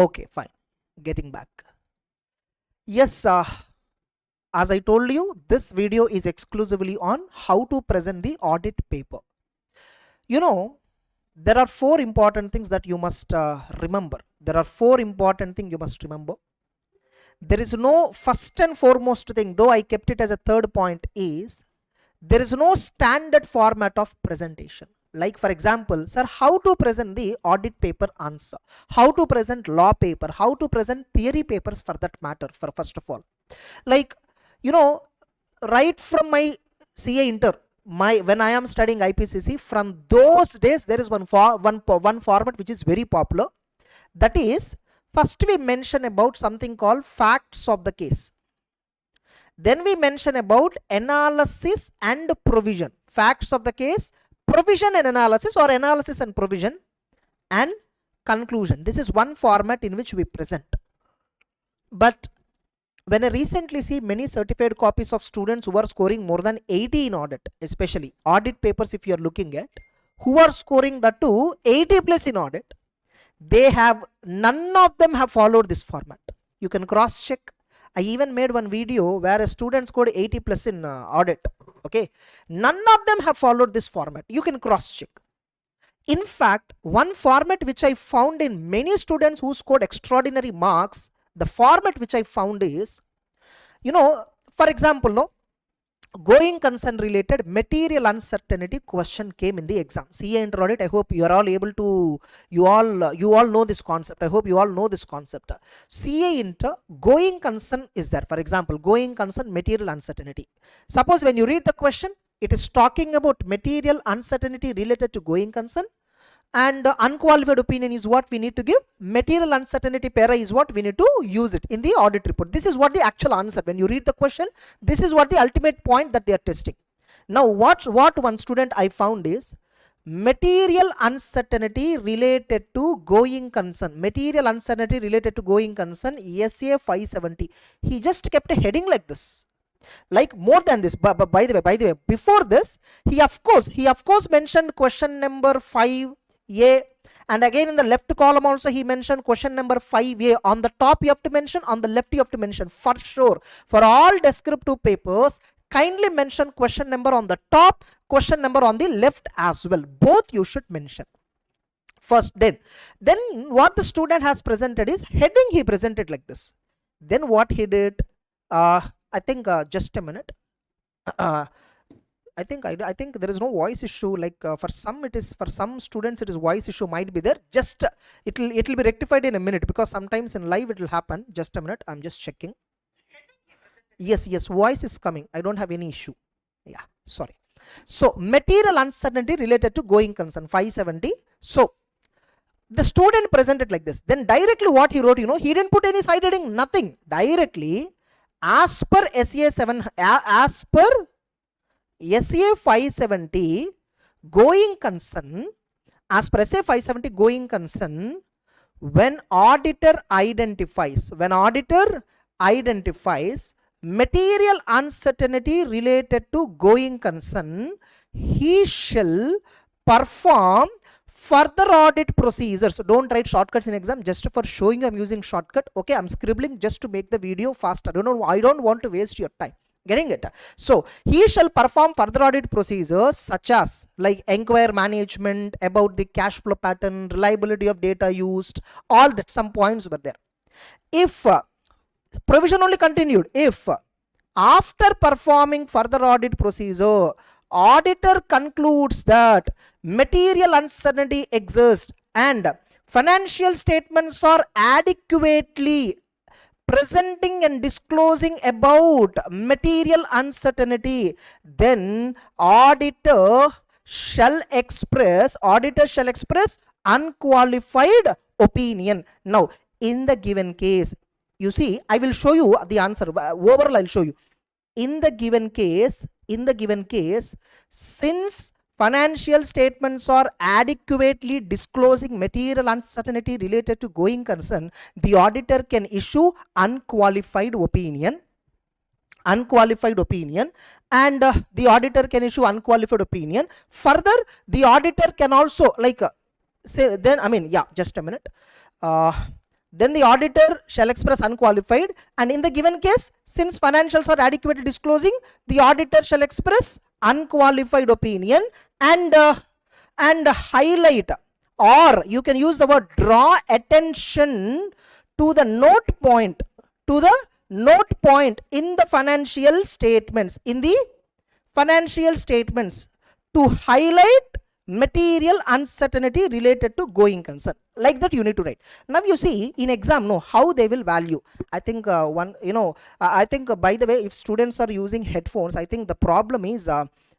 Okay, fine. Getting back. Yes, as I told you, this video is exclusively on how to present the audit paper. You know, there are four important things that you must remember. There are four important things you must remember. There is no first and foremost thing, though I kept it as a third point, is there is no standard format of presentation. Like for example, sir, how to present the audit paper answer, how to present law paper, how to present theory papers for that matter, for first of all. Like, you know, right from my CA Inter, when I am studying IPCC, from those days there is one format which is very popular. That is, first we mention about something called facts of the case. Then we mention about analysis and provision. Facts of the case, provision and analysis, or analysis and provision, and conclusion. This is one format in which we present. But when I recently see many certified copies of students who are scoring more than 80 in audit, especially audit papers, if you are looking at, who are scoring that too 80 plus in audit, none of them have followed this format. You can cross check. I even made one video where a student scored 80 plus in audit. Okay, none of them have followed this format. You can cross check. In fact, one format which I found in many students who scored extraordinary marks, the format which I found is, you know, for example, no, going concern related material uncertainty question came in the exam. CA Inter Audit, I hope you are all able to, you all know this concept. I hope you all know this concept. CA Inter, going concern is there. For example, going concern material uncertainty. Suppose when you read the question, it is talking about material uncertainty related to going concern, and unqualified opinion is what we need to give. Material uncertainty para is what we need to use it in the audit report. This is what the actual answer. When you read the question, this is what the ultimate point that they are testing. Now what one student I found is material uncertainty related to going concern. Material uncertainty related to going concern, SA 570. He just kept a heading like this, like more than this. But by the way, before this, he of course mentioned question number 5A, and again in the left column also he mentioned question number 5A. On the top you have to mention, on the left you have to mention, for sure. For all descriptive papers, kindly mention question number on the top, question number on the left as well. Both you should mention first. Then what the student has presented is heading. He presented like this. Then what he did, I think just a minute. I think there is no voice issue. Like for some it is, for some students it is voice issue might be there. Just it will be rectified in a minute, because sometimes in live it will happen. Just a minute, I'm just checking. Yes, voice is coming. I don't have any issue. Yeah, sorry. So material uncertainty related to going concern 570. So the student presented like this. Then directly what he wrote, you know, he didn't put any side heading, nothing. Directly, as per SA 570 going concern, as per SA 570 going concern, when auditor identifies material uncertainty related to going concern, he shall perform further audit procedures. So don't write shortcuts in exam. Just for showing you, I'm using shortcut. Okay, I'm scribbling just to make the video faster. I don't want to waste your time. Getting it? So he shall perform further audit procedures such as like inquire management about the cash flow pattern, reliability of data used, all that. Some points were there. If provision only continued, if after performing further audit procedure, auditor concludes that material uncertainty exists and financial statements are adequately presenting and disclosing about material uncertainty, then auditor shall express unqualified opinion. Now in the given case, you see, I will show you the answer. Overall I'll show you. In the given case, since financial statements are adequately disclosing material uncertainty related to going concern, the auditor can issue unqualified opinion, and the auditor can issue unqualified opinion. Further, the auditor can also say, then, I mean, yeah, just a minute. then the auditor shall express unqualified, and in the given case, since financials are adequately disclosing, the auditor shall express unqualified opinion and highlight, or you can use the word draw attention to the note point, in the financial statements, to highlight material uncertainty related to going concern. Like that you need to write. Now you see in exam, no, how they will value. I think I think by the way, if students are using headphones, I think the problem is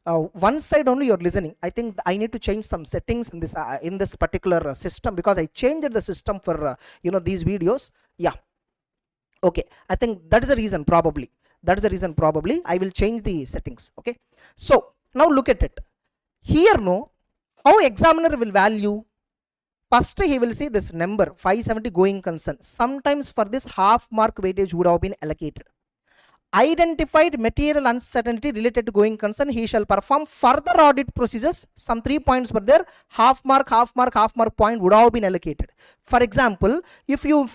one side only you're listening. I think I need to change some settings in this particular system, because I changed the system for these videos. Yeah, okay, I think that is the reason probably. I will change the settings. Okay, so now look at it here. No, how examiner will value? First he will say this number 570 going concern. Sometimes for this half mark weightage would have been allocated. Identified material uncertainty related to going concern, he shall perform further audit procedures. Some 3 points were there. Half mark point would have been allocated. For example, if you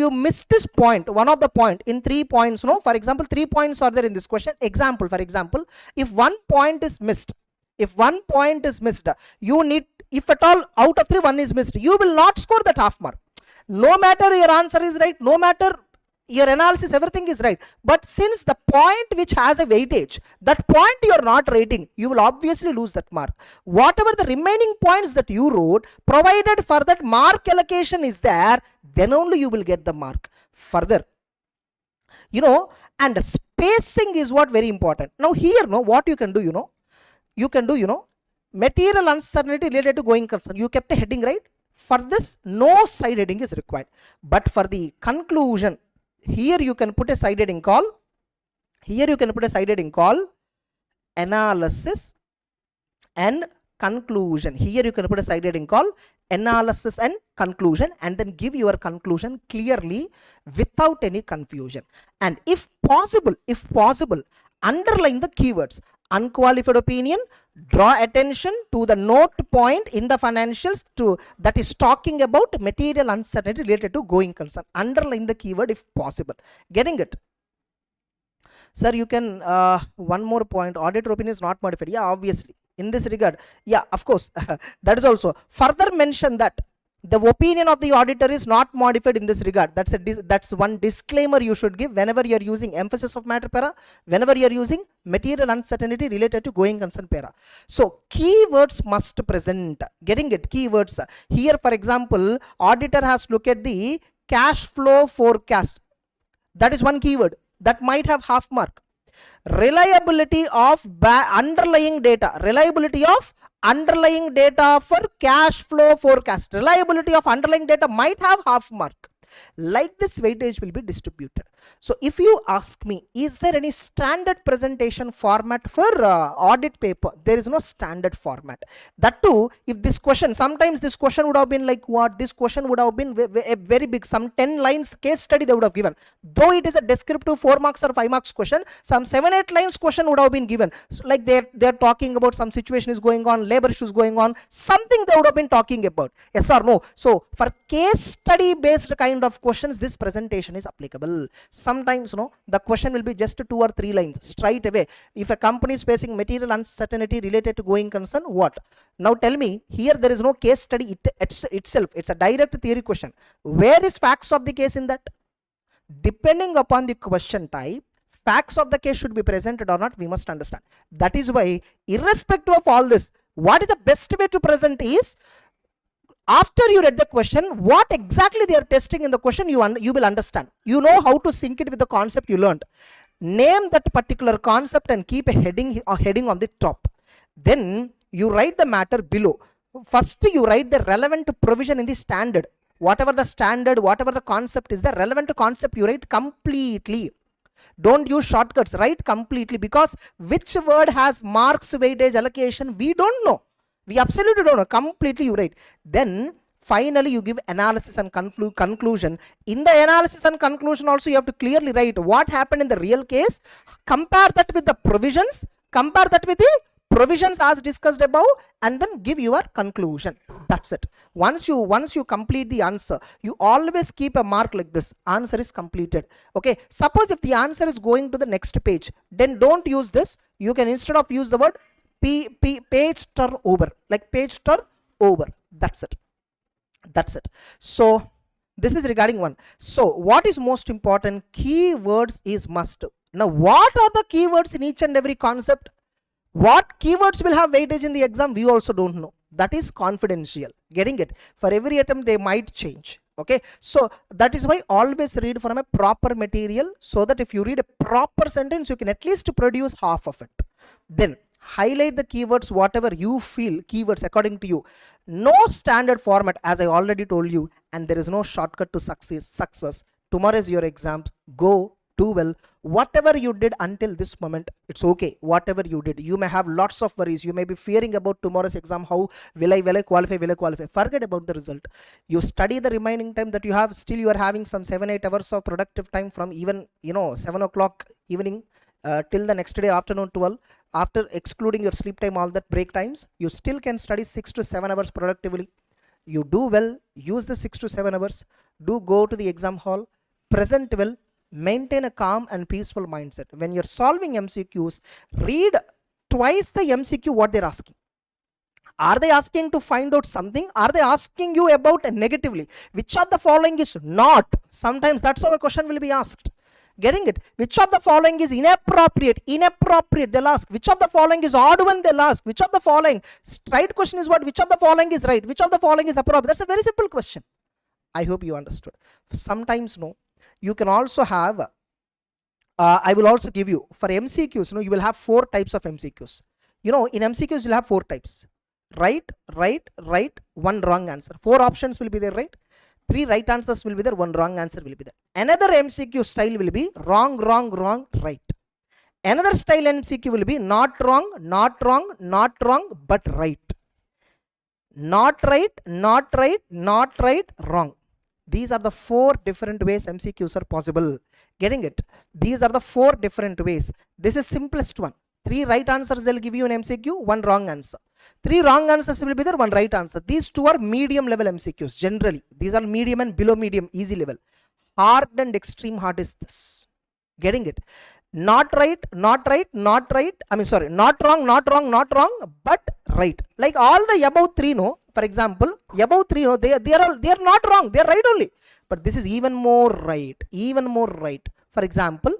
missed this point, one of the point in 3 points, no, for example 3 points are there in this question. Example, for example, if one point is missed, you need, if at all out of 3 one is missed, you will not score that half mark. No matter your answer is right, no matter your analysis, everything is right, but since the point which has a weightage, that point you are not rating, you will obviously lose that mark. Whatever the remaining points that you wrote, provided for that mark allocation is there, then only you will get the mark. Further, and spacing is what very important. Now here, what you can do, material uncertainty related to going concern, you kept a heading, right? For this, no side heading is required, but for the conclusion, here you can put a side heading call. Analysis and conclusion. Here you can put a side heading call analysis and conclusion, and then give your conclusion clearly without any confusion. And if possible, underline the keywords unqualified opinion, draw attention to the note point in the financials that is talking about material uncertainty related to going concern. Underline the keyword if possible. Getting it? Sir, you can one more point, auditor opinion is not modified. Yeah, obviously in this regard, yeah, of course. That is also further mention that the opinion of the auditor is not modified in this regard. That's one disclaimer you should give whenever you are using emphasis of matter para, whenever you are using material uncertainty related to going concern para. So keywords must present. Getting it? Keywords. Here, for example, auditor has looked at the cash flow forecast. That is one keyword that might have half mark. Reliability of underlying data. Reliability of underlying data for cash flow forecast. Reliability of underlying data might have half mark. Like this, weightage will be distributed. So if you ask me, is there any standard presentation format for audit paper? There is no standard format. That too, if this question, sometimes this question would have been like what? This question would have been a very big, some 10 lines case study they would have given. Though it is a descriptive 4 marks or 5 marks question, some 7-8 lines question would have been given. So like they're talking about some situation is going on, labor issues going on, something they would have been talking about. Yes or no? So for case study based kind of questions, this presentation is applicable. Sometimes the question will be just 2 or 3 lines straight away. If a company is facing material uncertainty related to going concern, what? Now tell me, here there is no case study itself. It's a direct theory question. Where is facts of the case in that? Depending upon the question type, facts of the case should be presented or not, we must understand. That is why, irrespective of all this, what is the best way to present is, after you read the question, what exactly they are testing in the question, you will understand. You know how to sync it with the concept you learned. Name that particular concept and keep a heading on the top. Then you write the matter below. First you write the relevant provision in the standard. Whatever the standard, whatever the concept is, the relevant concept you write completely. Don't use shortcuts, write completely, because which word has marks, weightage, allocation, we don't know. We absolutely don't know. Completely you write. Then finally you give analysis and conclusion. In the analysis and conclusion also you have to clearly write what happened in the real case. Compare that with the provisions. Compare that with the provisions as discussed above, and then give your conclusion. That's it. Once you complete the answer, you always keep a mark like this, answer is completed. Okay, suppose if the answer is going to the next page, then don't use this. You can instead of use the word page turn over, like page turn over. That's it. So this is regarding one. So what is most important? Keywords is must. Now what are the keywords in each and every concept? What keywords will have weightage in the exam, we also don't know. That is confidential. Getting it? For every attempt they might change. Okay, so that is why always read from a proper material, so that if you read a proper sentence, you can at least produce half of it. Then highlight the keywords, whatever you feel keywords according to you. No standard format, as I already told you, and there is no shortcut to success. Tomorrow is your exam. Go, do well. Whatever you did until this moment, it's okay. Whatever you did, you may have lots of worries. You may be fearing about tomorrow's exam. How will I qualify? Forget about the result. You study the remaining time that you have. Still you are having some 7-8 hours of productive time from even 7 o'clock evening till the next day afternoon 12. After excluding your sleep time, all that break times, you still can study 6 to 7 hours productively. You do well, use the 6 to 7 hours. Do go to the exam hall, present well, maintain a calm and peaceful mindset. When you're solving MCQs, read twice the MCQ what they're asking. Are they asking to find out something? Are they asking you about negatively? Which of the following is not? Sometimes that's how a question will be asked. Getting it? Which of the following is inappropriate? They'll ask. Which of the following is odd one? They'll ask. Which of the following? Right question is what? Which of the following is right? Which of the following is appropriate? That's a very simple question. I hope you understood. Sometimes no. You can also have, I will also give you for MCQs, you will have 4 types of MCQs. In MCQs you'll have 4 types. Right, 1 wrong answer. 4 options will be there, right? 3 right answers will be there, 1 wrong answer will be there. Another MCQ style will be wrong, right. Another style MCQ will be not wrong, but right. Not right, wrong. These are the 4 different ways MCQs are possible. Getting it? These are the 4 different ways. This is simplest one. 3 right answers they'll give you an MCQ, 1 wrong answer. 3 wrong answers will be there, 1 right answer. These 2 are medium level MCQs generally. These are medium and below medium, easy level. Hard and extreme hard is this. Getting it? Not right, not wrong, but right. Like all the above 3, for example, above 3, they are not wrong, they are right only. But this is even more right. For example,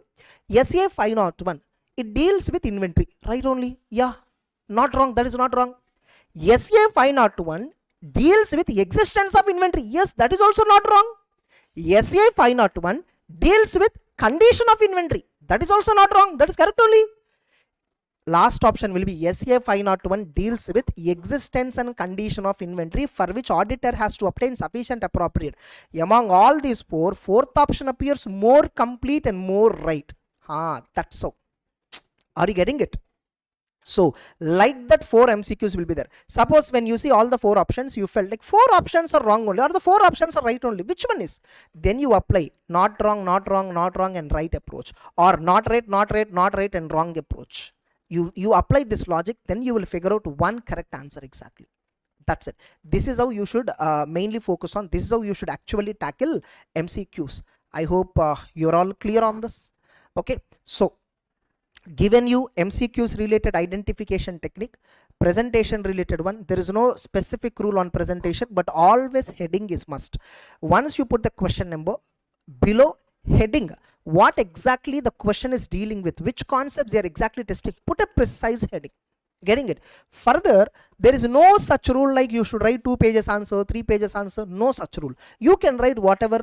SA 501, it deals with inventory, right only. Yeah, not wrong, that is not wrong. SA 501 deals with existence of inventory. Yes, that is also not wrong. SA 501 deals with condition of inventory. That is also not wrong. That is correct only. Last option will be SA 501 deals with existence and condition of inventory for which auditor has to obtain sufficient appropriate. Among all these 4, 4th option appears more complete and more right. That's so. Are you getting it? So like that 4 MCQs will be there. Suppose when you see all the 4 options, you felt like 4 options are wrong only, or the 4 options are right only. Which one is? Then you apply not wrong and right approach, or not right and wrong approach. You apply this logic, then you will figure out one correct answer exactly. That's it. This is how you should mainly focus on. This is how you should actually tackle MCQs. I hope you're all clear on this. Okay, so given you MCQs related identification technique, presentation related one, there is no specific rule on presentation, but always heading is must. Once you put the question number, below heading what exactly the question is dealing with, which concepts they are exactly testing, put a precise heading. Getting it? Further, there is no such rule like you should write 2 pages answer, 3 pages answer. No such rule. You can write whatever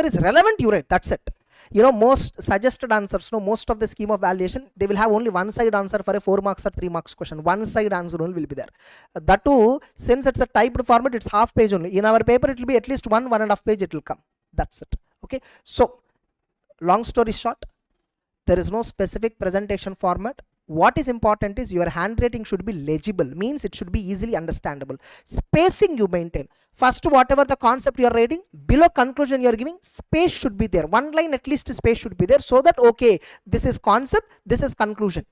is relevant, you write. That's it. Most suggested answers, most of the scheme of valuation, they will have only one side answer for a 4 marks or 3 marks question. One side answer only will be there. That too, since it's a typed format, it's half page only. In our paper, it will be at least 1.5 page it will come. That's it. Okay. So, long story short, there is no specific presentation format. What is important is your handwriting should be legible, means it should be easily understandable. Spacing you maintain. First, whatever the concept you are writing, below conclusion you are giving, space should be there. One line at least space should be there, so that okay, this is concept, this is conclusion.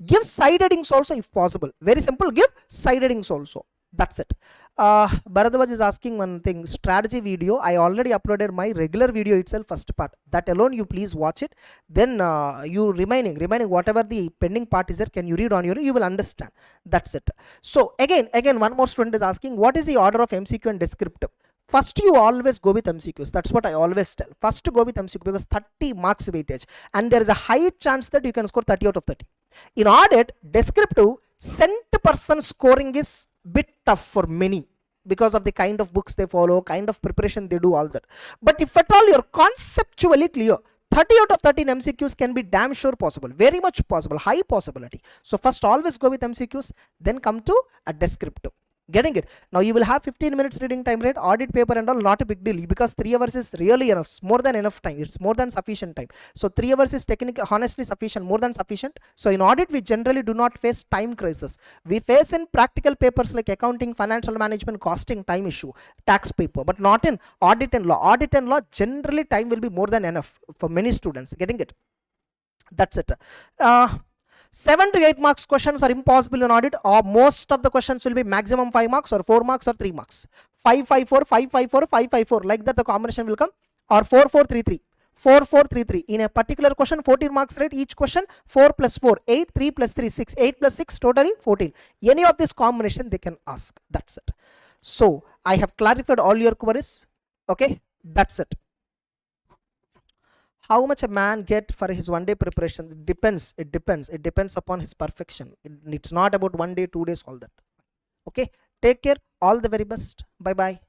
Give side headings also if possible. Very simple, give side headings also. That's it. Bharadwaj is asking one thing, strategy video. I already uploaded my regular video itself, first part. That alone you please watch it. Then you remaining whatever the pending part is there, can you read on your own, you will understand. That's it. So again one more student is asking, what is the order of MCQ and descriptive? First you always go with MCQs. That's what I always tell. First go with MCQ because 30 marks weightage and there is a high chance that you can score 30 out of 30. In audit, descriptive, cent person scoring is bit tough for many because of the kind of books they follow, kind of preparation they do, all that. But if at all you're conceptually clear, 30 out of 30 MCQs can be damn sure possible, very much possible, high possibility. So first always go with MCQs, then come to a descriptive. Getting it? Now you will have 15 minutes reading time, right? Audit paper and all, not a big deal because 3 hours is really enough, more than enough time. It's more than sufficient time. So 3 hours is technically, honestly sufficient, more than sufficient. So in audit, we generally do not face time crisis. We face in practical papers like accounting, financial management, costing, time issue, tax paper, but not in audit and law. Audit and law, generally time will be more than enough for many students. Getting it? That's it. 7 to 8 marks questions are impossible in audit, or most of the questions will be maximum 5 marks or 4 marks or 3 marks. 5, 5, 4, 5, 5, 4, 5, 5, 4, like that the combination will come, or 4, 4, 3, 3. 4, 4, 3, 3. In a particular question, 14 marks, right? Each question, 4 plus 4, 8, 3 plus 3, 6, 8 plus 6, totally 14. Any of this combination they can ask. That's it. So I have clarified all your queries. Okay, that's it. How much a man get for his 1 day preparation? It depends upon his perfection. It's not about 1 day, 2 days, all that. Okay, take care, all the very best. Bye bye.